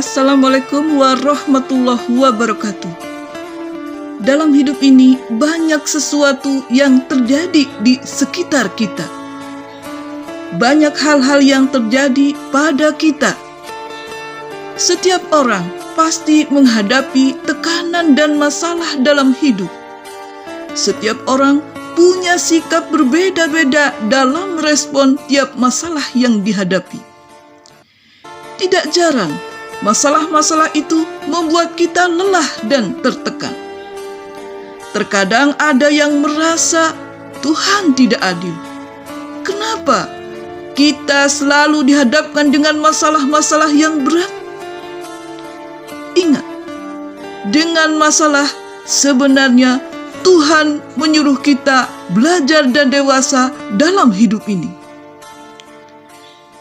Assalamualaikum warahmatullahi wabarakatuh. Dalam hidup ini banyak sesuatu yang terjadi di sekitar kita. Banyak hal-hal yang terjadi pada kita. Setiap orang pasti menghadapi tekanan dan masalah dalam hidup. Setiap orang punya sikap berbeda-beda dalam merespon tiap masalah yang dihadapi. Tidak jarang, masalah-masalah itu membuat kita lelah dan tertekan. Terkadang ada yang merasa Tuhan tidak adil. Kenapa kita selalu dihadapkan dengan masalah-masalah yang berat? Ingat, dengan masalah sebenarnya Tuhan menyuruh kita belajar dan dewasa dalam hidup ini.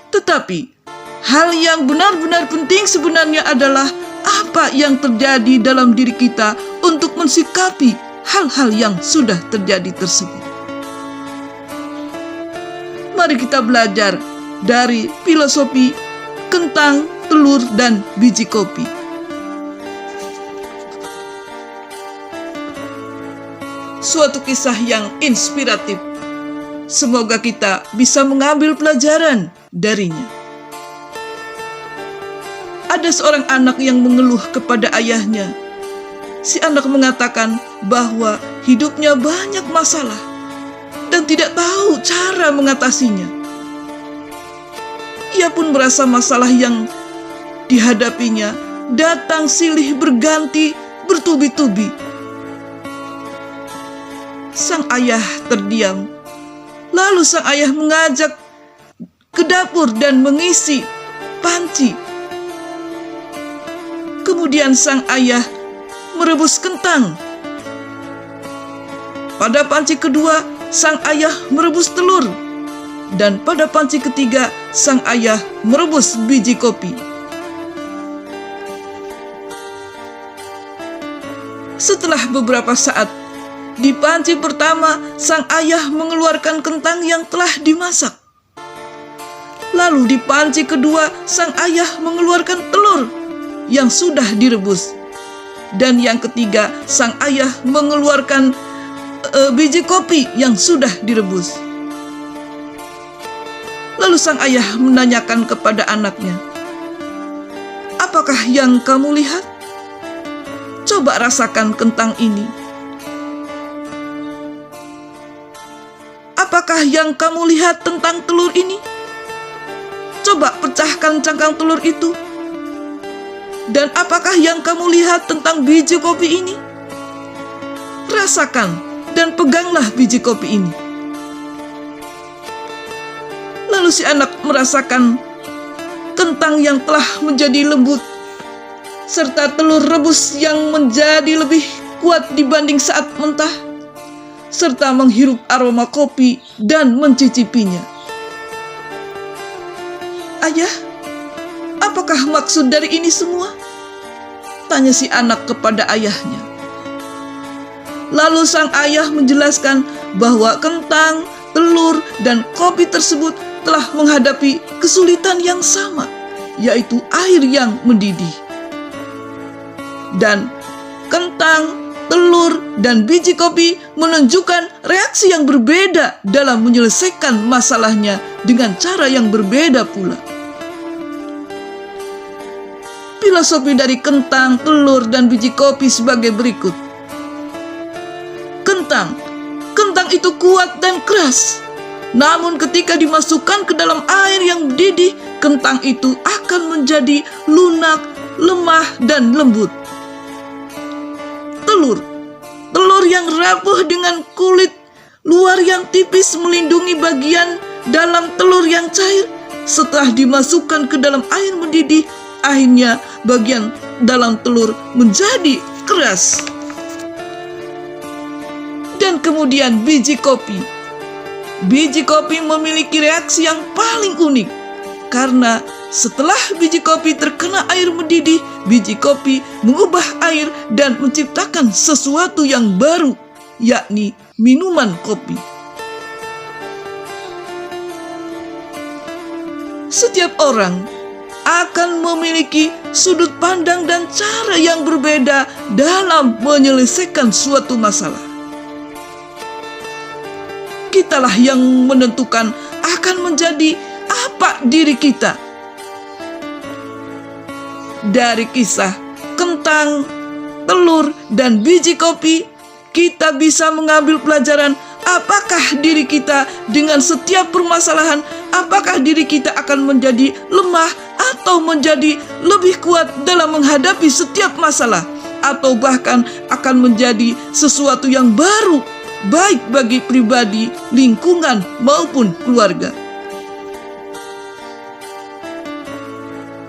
Tetapi hal yang benar-benar penting sebenarnya adalah apa yang terjadi dalam diri kita untuk mensikapi hal-hal yang sudah terjadi tersebut. Mari kita belajar dari filosofi kentang, telur, dan biji kopi. Suatu kisah yang inspiratif. Semoga kita bisa mengambil pelajaran darinya. Ada seorang anak yang mengeluh kepada ayahnya. Si anak mengatakan bahwa hidupnya banyak masalah dan tidak tahu cara mengatasinya. Ia pun merasa masalah yang dihadapinya datang silih berganti bertubi-tubi. Sang ayah terdiam. Lalu sang ayah mengajak ke dapur dan mengisi panci. Kemudian sang ayah merebus kentang. Pada panci kedua, sang ayah merebus telur. Dan pada panci ketiga, sang ayah merebus biji kopi. Setelah beberapa saat, di panci pertama, sang ayah mengeluarkan kentang yang telah dimasak. Lalu di panci kedua, sang ayah mengeluarkan telur yang sudah direbus. Dan yang ketiga, sang ayah mengeluarkan biji kopi yang sudah direbus. Lalu sang ayah menanyakan kepada anaknya, "Apakah yang kamu lihat? Coba rasakan kentang ini. Apakah yang kamu lihat tentang telur ini? Coba pecahkan cangkang telur itu. Dan apakah yang kamu lihat tentang biji kopi ini? Rasakan dan peganglah biji kopi ini." Lalu si anak merasakan kentang yang telah menjadi lembut, serta telur rebus yang menjadi lebih kuat dibanding saat mentah, serta menghirup aroma kopi dan mencicipinya. "Ayah, apakah maksud dari ini semua?" tanya si anak kepada ayahnya. Lalu sang ayah menjelaskan bahwa kentang, telur, dan kopi tersebut telah menghadapi kesulitan yang sama, yaitu air yang mendidih. Dan kentang, telur, dan biji kopi menunjukkan reaksi yang berbeda dalam menyelesaikan masalahnya dengan cara yang berbeda pula. Filosofi dari kentang, telur, dan biji kopi sebagai berikut. Kentang itu kuat dan keras. Namun ketika dimasukkan ke dalam air yang mendidih, kentang itu akan menjadi lunak, lemah, dan lembut. Telur yang rapuh dengan kulit luar yang tipis melindungi bagian dalam telur yang cair. Setelah dimasukkan ke dalam air mendidih, akhirnya bagian dalam telur menjadi keras. Dan kemudian biji kopi. Biji kopi memiliki reaksi yang paling unik. Karena setelah biji kopi terkena air mendidih, biji kopi mengubah air dan menciptakan sesuatu yang baru, yakni minuman kopi. Setiap orang akan memiliki sudut pandang dan cara yang berbeda dalam menyelesaikan suatu masalah. Kitalah yang menentukan akan menjadi apa diri kita. Dari kisah kentang, telur, dan biji kopi, kita bisa mengambil pelajaran apakah diri kita dengan setiap permasalahan, apakah diri kita akan menjadi lemah atau menjadi lebih kuat dalam menghadapi setiap masalah, atau bahkan akan menjadi sesuatu yang baru, baik bagi pribadi, lingkungan, maupun keluarga.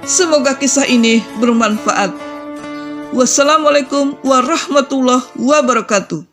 Semoga kisah ini bermanfaat. Wassalamualaikum warahmatullahi wabarakatuh.